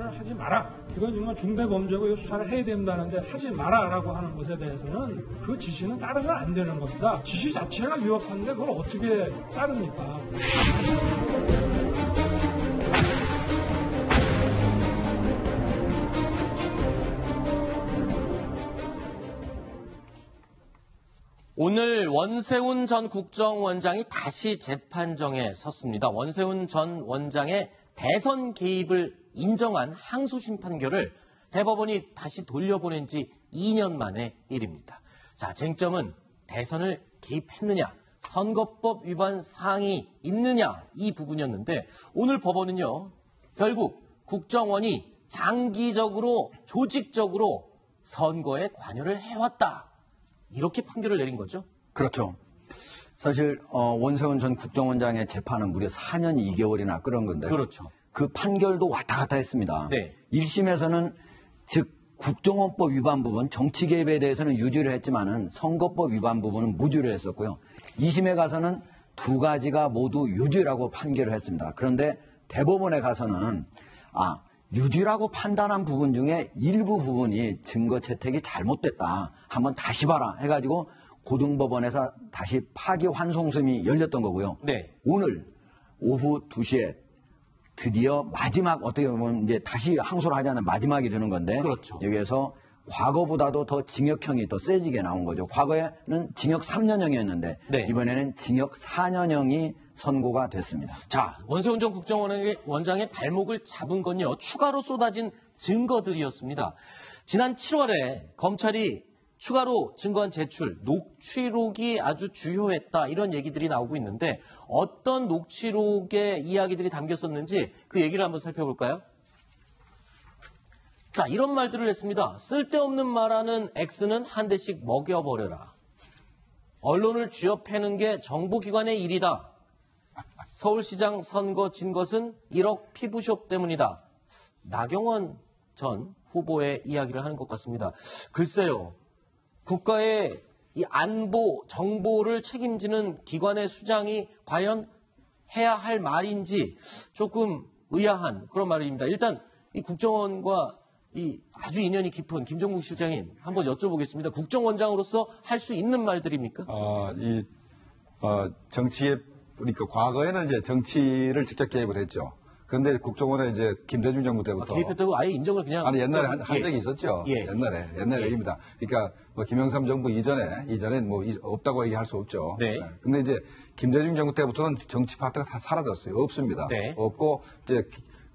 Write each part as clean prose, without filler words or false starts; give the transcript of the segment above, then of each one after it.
수사를 하지 마라. 이건 정말 중대범죄고 이거 수사를 해야 된다는데 하지 마라라고 하는 것에 대해서는 그 지시는 따르면 안 되는 겁니다. 지시 자체가 위협하는데 그걸 어떻게 따릅니까? 오늘 원세훈 전 국정원장이 다시 재판정에 섰습니다. 원세훈 전 원장의 대선 개입을 인정한 항소심 판결을 대법원이 다시 돌려보낸 지 2년 만의 일입니다. 자, 쟁점은 대선을 개입했느냐, 선거법 위반 사항이 있느냐 이 부분이었는데 오늘 법원은요, 결국 국정원이 장기적으로 조직적으로 선거에 관여를 해왔다. 이렇게 판결을 내린 거죠? 그렇죠. 사실 원세훈 전 국정원장의 재판은 무려 4년 2개월이나 끌은 건데 그렇죠. 그 판결도 왔다 갔다 했습니다. 네. 1심에서는 즉 국정원법 위반 부분, 정치 개입에 대해서는 유죄를 했지만은 선거법 위반 부분은 무죄를 했었고요. 2심에 가서는 두 가지가 모두 유죄라고 판결을 했습니다. 그런데 대법원에 가서는 유죄라고 판단한 부분 중에 일부 부분이 증거 채택이 잘못됐다. 한번 다시 봐라 해가지고 고등법원에서 다시 파기환송심이 열렸던 거고요. 네. 오늘 오후 2시에 드디어 마지막 어떻게 보면 이제 다시 항소를 하자는 마지막이 되는 건데 그렇죠. 여기에서 과거보다도 더 징역형이 더 세지게 나온 거죠. 과거에는 징역 3년형이었는데 네. 이번에는 징역 4년형이 선고가 됐습니다. 자, 원세훈 전 국정원장의 발목을 잡은 건요, 추가로 쏟아진 증거들이었습니다. 지난 7월에 검찰이 추가로 증거한 제출, 녹취록이 아주 주요했다 이런 얘기들이 나오고 있는데 어떤 녹취록의 이야기들이 담겼었는지 그 얘기를 한번 살펴볼까요? 자, 이런 말들을 했습니다. 쓸데없는 말하는 X는 한 대씩 먹여버려라. 언론을 쥐어패는 게 정보기관의 일이다. 서울시장 선거 진 것은 1억 피부숍 때문이다. 나경원 전 후보의 이야기를 하는 것 같습니다. 글쎄요. 국가의 이 안보, 정보를 책임지는 기관의 수장이 과연 해야 할 말인지 조금 의아한 그런 말입니다. 일단 이 국정원과 이 아주 인연이 깊은 김정국 실장님 한번 여쭤보겠습니다. 국정원장으로서 할 수 있는 말들입니까? 정치에 그러니까 과거에는 이제 정치를 직접 개입을 했죠. 그런데 국정원에 이제 김대중 정부 때부터 개입했다고 아예 인정을 그냥 옛날에 한 적이 있었죠. 옛날 얘기입니다. 그러니까 뭐 김영삼 정부 이전에 뭐 없다고 얘기할 수 없죠. 네. 근데 이제 김대중 정부 때부터는 정치 파트가 다 사라졌어요. 없습니다. 네. 없고 이제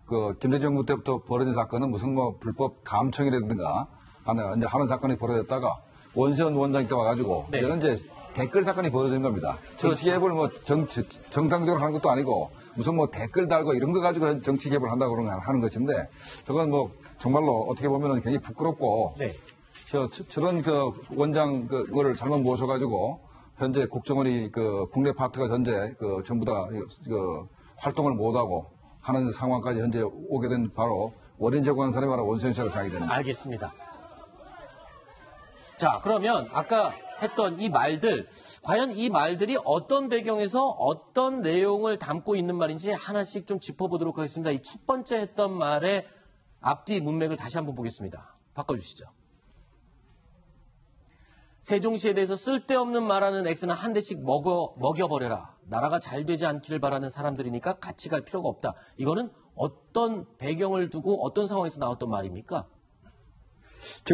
그 김대중 정부 때부터 벌어진 사건은 무슨 뭐 불법 감청이라든가 하는 사건이 벌어졌다가 원세훈 원장이 또 와가지고 네. 이제는 이제 댓글 사건이 벌어진 겁니다. 정치 개입을 뭐 정상적으로 하는 것도 아니고 무슨 뭐 댓글 달고 이런 거 가지고 정치 개입을 한다고 하는 것인데 저건 뭐 정말로 어떻게 보면은 굉장히 부끄럽고 네. 저런 그 원장 그거를 잘못 모셔가지고 현재 국정원이 그 국내 파트가 현재 그 전부 다 그 활동을 못하고 하는 상황까지 현재 오게 된 바로 원인 제공한 사람이 바로 원세훈 씨라고 생각이 됩니다. 알겠습니다. 자, 그러면 아까 했던 이 말들, 과연 이 말들이 어떤 배경에서 어떤 내용을 담고 있는 말인지 하나씩 좀 짚어보도록 하겠습니다. 이 첫 번째 했던 말의 앞뒤 문맥을 다시 한번 보겠습니다. 바꿔주시죠. 세종시에 대해서 쓸데없는 말하는 X는 한 대씩 먹여버려라. 나라가 잘 되지 않기를 바라는 사람들이니까 같이 갈 필요가 없다. 이거는 어떤 배경을 두고 어떤 상황에서 나왔던 말입니까?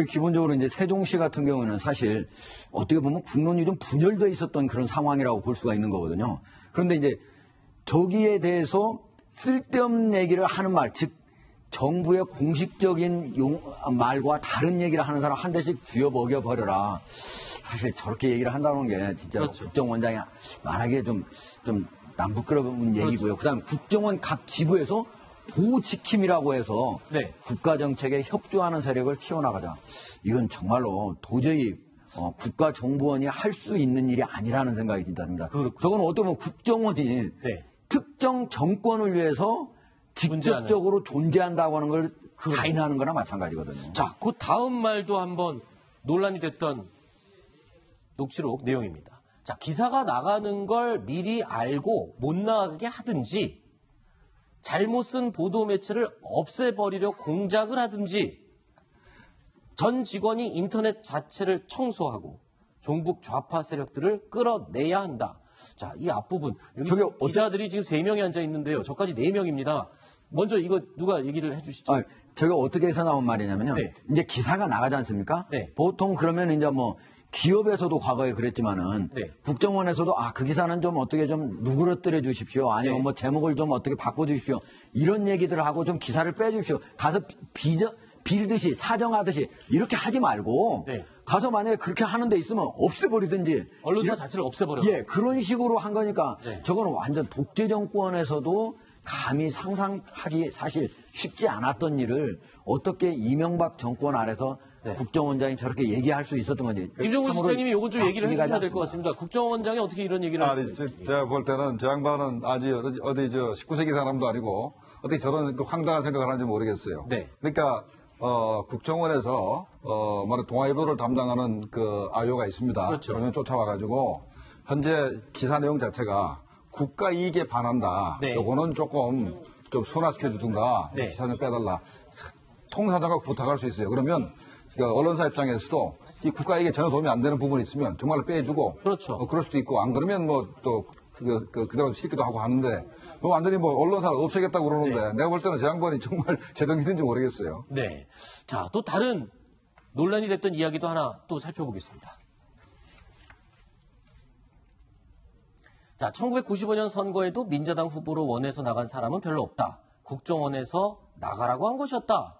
기본적으로 이제 세종시 같은 경우는 사실 어떻게 보면 국론이 좀 분열되어 있었던 그런 상황이라고 볼 수가 있는 거거든요. 그런데 이제 저기에 대해서 쓸데없는 얘기를 하는 말, 즉 정부의 공식적인 말과 다른 얘기를 하는 사람 한 대씩 쥐어 먹여버려라. 사실 저렇게 얘기를 한다는 게 진짜 그렇죠. 국정원장이 말하기에 좀 남부끄러운 얘기고요. 그다음 국정원 각 지부에서 보호지킴이라고 해서 네. 국가정책에 협조하는 세력을 키워나가자. 이건 정말로 도저히 국가정보원이 할 수 있는 일이 아니라는 생각이 듭니다. 저건 어떻게 보면 국정원이 네. 특정 정권을 위해서 직접적으로 존재한다고 하는 걸 가인하는 거나 마찬가지거든요. 자, 그 다음 말도 한번 논란이 됐던 녹취록 내용입니다. 자, 기사가 나가는 걸 미리 알고 못 나가게 하든지 잘못 쓴 보도 매체를 없애버리려 공작을 하든지 전 직원이 인터넷 자체를 청소하고 종북 좌파 세력들을 끌어내야 한다. 자, 이 앞부분. 여기 기자들이 지금 3명이 앉아 있는데요. 저까지 4명입니다. 먼저 이거 누가 얘기를 해 주시죠. 저게 어떻게 해서 나온 말이냐면요. 네. 이제 기사가 나가지 않습니까? 네. 보통 그러면 이제 뭐 기업에서도 과거에 그랬지만은 네. 국정원에서도 그 기사는 좀 어떻게 좀 누그러뜨려 주십시오. 아니면 네. 뭐 제목을 좀 어떻게 바꿔 주십시오. 이런 얘기들을 하고 좀 기사를 빼 주십시오. 가서 빌듯이 사정하듯이 이렇게 하지 말고 네. 가서 만약에 그렇게 하는 데 있으면 없애버리든지 언론사 자체를 없애버려. 예, 그런 식으로 한 거니까 네. 저거는 완전 독재 정권에서도 감히 상상하기 사실 쉽지 않았던 일을 어떻게 이명박 정권 아래서 네. 국정원장이 저렇게 얘기할 수 있었던 건지. 김정은 실장님이 이건 좀 얘기를 이해가 해주셔야 될 것 않습니다. 같습니다. 국정원장이 어떻게 이런 얘기를 할 수가 있습니까? 제가 볼 때는 저 양반은 아직 어디 19세기 사람도 아니고 어떻게 저런 그 황당한 생각을 하는지 모르겠어요. 네. 그러니까 국정원에서 말해 동아일보를 담당하는 그 아이오가 있습니다. 그렇죠. 그러면 쫓아와가지고 현재 기사 내용 자체가 국가 이익에 반한다. 네. 요거는 조금 좀 순화시켜 주든가 네. 기사 좀 빼달라. 통사장과 부탁할 수 있어요. 그러면 그 언론사 입장에서도 이 국가 이익에 전혀 도움이 안 되는 부분이 있으면 정말로 빼주고. 그렇죠. 그럴 수도 있고 안 그러면 뭐 또 그대로 싫기도 하고 하는데 완전히 뭐 언론사를 없애겠다고 그러는데 네. 내가 볼 때는 저 양반이 정말 제정신인지 모르겠어요. 네. 자, 또 다른 논란이 됐던 이야기도 하나 또 살펴보겠습니다. 자, 1995년 선거에도 민자당 후보로 원에서 나간 사람은 별로 없다. 국정원에서 나가라고 한 것이었다.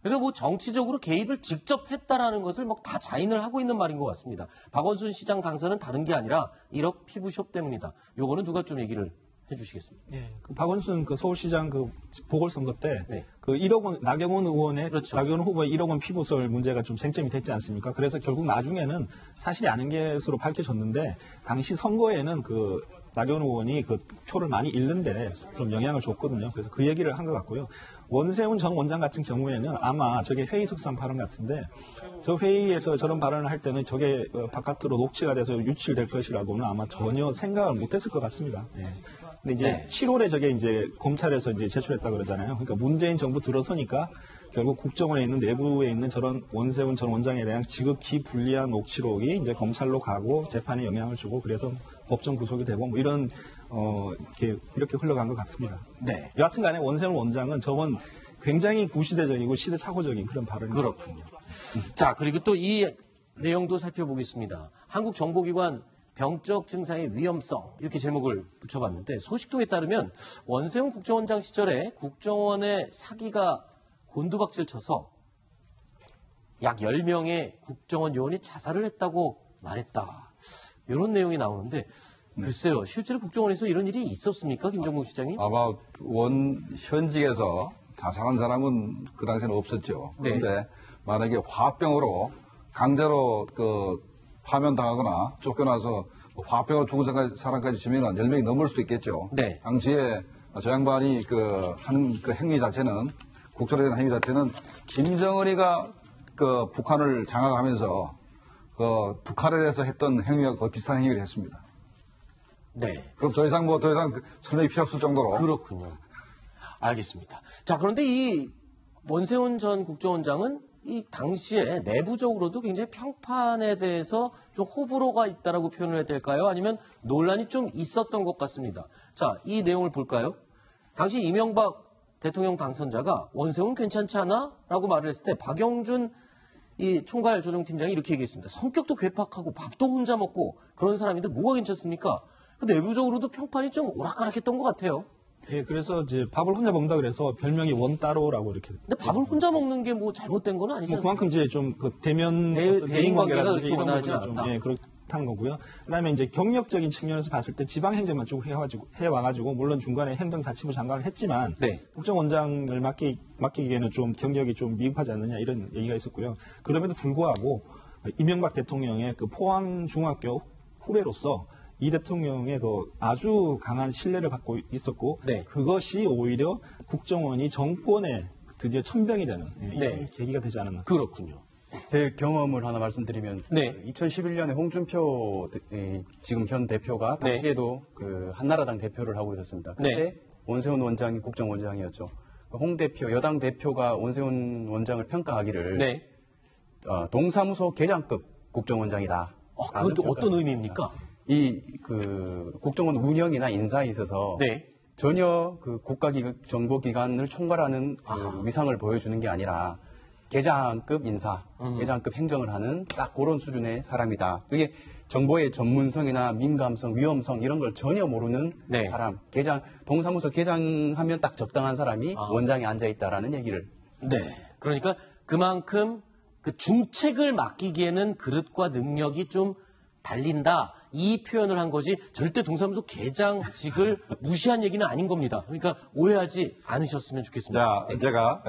그러니까 뭐 정치적으로 개입을 직접 했다라는 것을 뭐 다 자인을 하고 있는 말인 것 같습니다. 박원순 시장 당선은 다른 게 아니라 1억 피부숍 때문이다. 요거는 누가 좀 얘기를 해주시겠습니다. 예, 그 박원순 그 서울시장 그 보궐선거 때 네. 그 1억 원 나경원 의원의 그렇죠. 나경원 후보의 1억 원 피부설 문제가 좀 쟁점이 됐지 않습니까? 그래서 결국 나중에는 사실이 아닌 것으로 밝혀졌는데 당시 선거에는 그 나경원 의원이 그 표를 많이 잃는데 좀 영향을 줬거든요. 그래서 그 얘기를 한 것 같고요. 원세훈 전 원장 같은 경우에는 아마 저게 회의석상 발언 같은데 저 회의에서 저런 발언을 할 때는 저게 바깥으로 녹취가 돼서 유출될 것이라고는 아마 전혀 생각을 못했을 것 같습니다. 예. 근데 이제 네. 7월에 저게 이제 검찰에서 이제 제출했다 그러잖아요. 그러니까 문재인 정부 들어서니까 결국 국정원에 있는 내부에 있는 저런 원세훈 전 원장에 대한 지극히 불리한 녹취록이 이제 검찰로 가고 재판에 영향을 주고 그래서 법정 구속이 되고 뭐 이런 이렇게 흘러간 것 같습니다. 네. 여하튼간에 원세훈 원장은 저건 굉장히 구시대적이고 시대착오적인 그런 발언입니다. 그렇군요. 자, 그리고 또 이 내용도 살펴보겠습니다. 한국정보기관 병적 증상의 위험성 이렇게 제목을 붙여봤는데 소식통에 따르면 원세훈 국정원장 시절에 국정원의 사기가 곤두박질 쳐서 약 10명의 국정원 요원이 자살을 했다고 말했다. 이런 내용이 나오는데 글쎄요. 실제로 국정원에서 이런 일이 있었습니까? 김정국 시장님? 아마 현직에서 자살한 사람은 그 당시에는 없었죠. 네. 그런데 만약에 화병으로 강제로 파면당하거나 쫓겨나서 화병으로 죽은 사람까지 치면은 10명이 넘을 수도 있겠죠. 네. 당시에 저 양반이 한 행위 자체는 국정원에 대한 행위 자체는 김정은이가 북한을 장악하면서 북한에 대해서 했던 행위와 거의 비슷한 행위를 했습니다. 네. 그럼 더 이상 설명이 필요 없을 정도로. 그렇군요. 알겠습니다. 자, 그런데 이 원세훈 전 국정원장은 이 당시에 내부적으로도 굉장히 평판에 대해서 좀 호불호가 있다라고 표현을 해야 될까요? 아니면 논란이 좀 있었던 것 같습니다. 자, 이 내용을 볼까요? 당시 이명박 대통령 당선자가 원세훈 괜찮지 않아? 라고 말을 했을 때 박영준 이 총괄조정팀장이 이렇게 얘기했습니다. 성격도 괴팍하고 밥도 혼자 먹고 그런 사람인데 뭐가 괜찮습니까? 내부적으로도 평판이 좀 오락가락했던 것 같아요. 예, 그래서 이제 밥을 혼자 먹는다 그래서 별명이 원따로라고 이렇게. 근데 밥을 혼자 먹는 게 뭐 잘못된 건 아니지 뭐 않습니까? 그만큼 이제 좀 그 대면 대인 관계가 관계라든지 그렇게 이런 원활하지 것들이 좀, 않았다. 예, 그렇다는 거고요. 그다음에 이제 경력적인 측면에서 봤을 때 지방 행정만 쭉 해와가지고 물론 중간에 행정자치부 장관을 했지만 네. 국정원장을 맡기기에는 좀 경력이 좀 미흡하지 않느냐 이런 얘기가 있었고요. 그럼에도 불구하고 이명박 대통령의 그 포항중학교 후배로서 이 대통령의 그 아주 강한 신뢰를 받고 있었고 네. 그것이 오히려 국정원이 정권에 드디어 천병이 되는 이런 네. 계기가 되지 않았나. 그렇군요. 제 경험을 하나 말씀드리면 네. 2011년에 홍준표 지금 현 대표가 당시에도 그 한나라당 대표를 하고 있었습니다. 그때 네. 원세훈 원장이 국정원장이었죠. 홍 대표, 여당 대표가 원세훈 원장을 평가하기를 네. 동사무소 계장급 국정원장이다. 그건 또 어떤 의미입니까? 국정원 운영이나 인사에 있어서 네. 전혀 그 정보기관을 총괄하는 그 위상을 보여주는 게 아니라 계장급 인사, 계장급 행정을 하는 딱 그런 수준의 사람이다. 그게 정보의 전문성이나 민감성, 위험성 이런 걸 전혀 모르는 네. 사람, 동사무소 계장하면 딱 적당한 사람이 원장에 앉아 있다라는 얘기를. 네. 그러니까 그만큼 그 중책을 맡기기에는 그릇과 능력이 좀 달린다. 이 표현을 한 거지 절대 동사무소 계장직을 무시한 얘기는 아닌 겁니다. 그러니까 오해하지 않으셨으면 좋겠습니다. 자, 네. 제가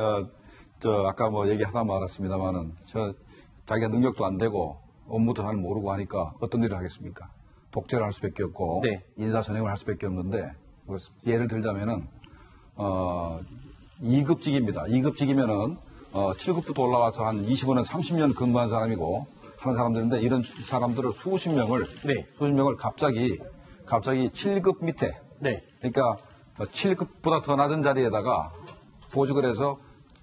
아까 뭐 얘기하다 말았습니다만은 자기가 능력도 안 되고 업무도 잘 모르고 하니까 어떤 일을 하겠습니까? 독재를 할 수밖에 없고 네. 인사선행을 할 수밖에 없는데 예를 들자면은 2급직입니다. 2급직이면은 7급부터 올라와서 한 25년, 30년 근무한 사람이고 하는 사람들인데 이런 사람들을 수십 명을 갑자기 7급 밑에 네. 그러니까 7급보다 더 낮은 자리에다가 보직을 해서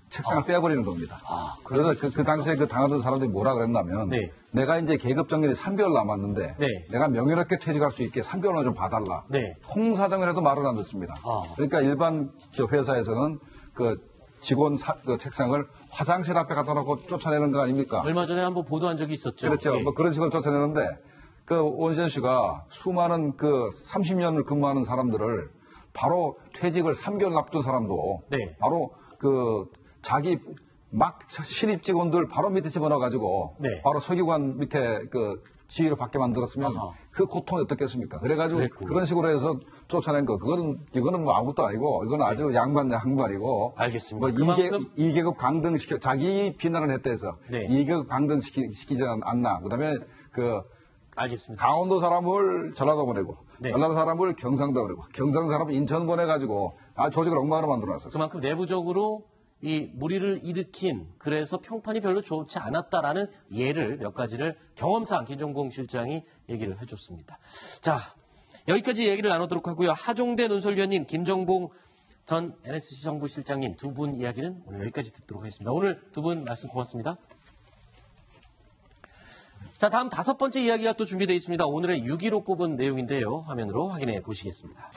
책상을 빼버리는 겁니다. 그래서 그 당시에 그 당하던 사람들이 뭐라 그랬냐면 네. 내가 이제 계급 정년이 3개월 남았는데 네. 내가 명예롭게 퇴직할 수 있게 3개월만 좀 봐달라. 네. 통사정을 해도 말을 안 듣습니다. 그러니까 일반 회사에서는 그 직원 그 책상을 화장실 앞에 갖다 놓고 쫓아내는 거 아닙니까? 얼마 전에 한번 보도한 적이 있었죠. 그렇죠. 예. 뭐 그런 식으로 쫓아내는데 그 원시현 씨가 수많은 그 30년을 근무하는 사람들을 바로 퇴직을 3개월 앞둔 사람도 네. 바로 그 자기 막 신입 직원들 바로 밑에 집어넣어가지고 네. 바로 서기관 밑에 그 지위를 받게 만들었으면 그 고통이 어떻겠습니까? 그래가지고 그랬군요. 그런 식으로 해서 쫓아낸 거 이거는 뭐 아무것도 아니고 이건 아주 양반이고 알겠습니다. 뭐 그만큼 2계급 강등시켜 자기 비난을 했다 해서 네. 2계급 강등시키지 않나. 그다음에 알겠습니다. 강원도 사람을 전라도 보내고 네. 전라도 사람을 경상도 보내고 경상도 사람을 인천 보내가지고 조직을 엉망으로 만들어놨었어요. 그만큼 내부적으로 이 무리를 일으킨 그래서 평판이 별로 좋지 않았다라는 예를 몇 가지를 경험상 김정봉 실장이 얘기를 해줬습니다. 자, 여기까지 얘기를 나누도록 하고요. 하종대 논설위원님, 김정봉 전 NSC 정부실장님 두 분 이야기는 오늘 여기까지 듣도록 하겠습니다. 오늘 두 분 말씀 고맙습니다. 자, 다음 5번째 이야기가 또 준비되어 있습니다. 오늘의 6.15 꼽은 내용인데요. 화면으로 확인해 보시겠습니다.